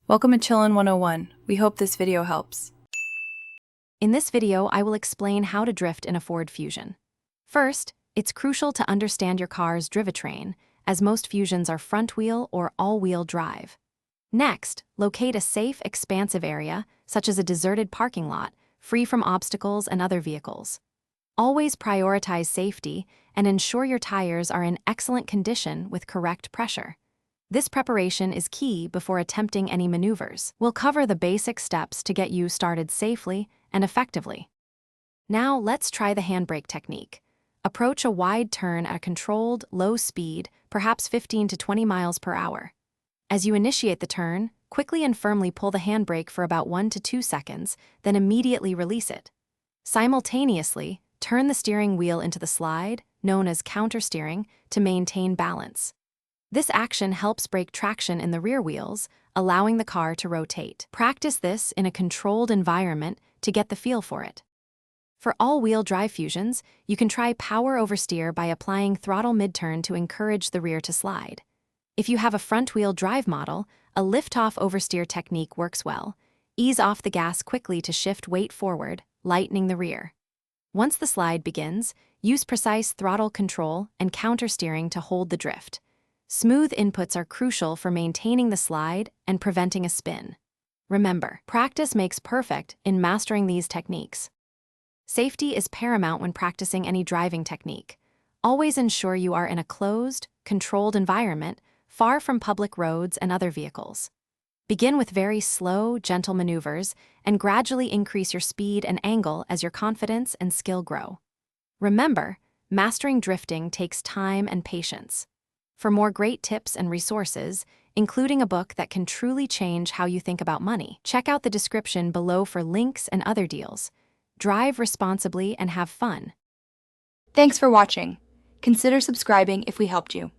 Welcome to Chillin' 101. We hope this video helps. In this video, I will explain how to drift in a Ford Fusion. First, it's crucial to understand your car's drivetrain, as most Fusions are front-wheel or all-wheel drive. Next, locate a safe, expansive area, such as a deserted parking lot, free from obstacles and other vehicles. Always prioritize safety and ensure your tires are in excellent condition with correct pressure. This preparation is key before attempting any maneuvers. We'll cover the basic steps to get you started safely and effectively. Now let's try the handbrake technique. Approach a wide turn at a controlled, low speed, perhaps 15 to 20 miles per hour. As you initiate the turn, quickly and firmly pull the handbrake for about 1 to 2 seconds, then immediately release it. Simultaneously, turn the steering wheel into the slide, known as countersteering, to maintain balance. This action helps break traction in the rear wheels, allowing the car to rotate. Practice this in a controlled environment to get the feel for it. For all-wheel drive Fusions, you can try power oversteer by applying throttle mid-turn to encourage the rear to slide. If you have a front-wheel drive model, a lift-off oversteer technique works well. Ease off the gas quickly to shift weight forward, lightening the rear. Once the slide begins, use precise throttle control and countersteering to hold the drift. Smooth inputs are crucial for maintaining the slide and preventing a spin. Remember, practice makes perfect in mastering these techniques. Safety is paramount when practicing any driving technique. Always ensure you are in a closed, controlled environment, far from public roads and other vehicles. Begin with very slow, gentle maneuvers and gradually increase your speed and angle as your confidence and skill grow. Remember, mastering drifting takes time and patience. For more great tips and resources, including a book that can truly change how you think about money, check out the description below for links and other deals. Drive responsibly and have fun. Thanks for watching. Consider subscribing if we helped you.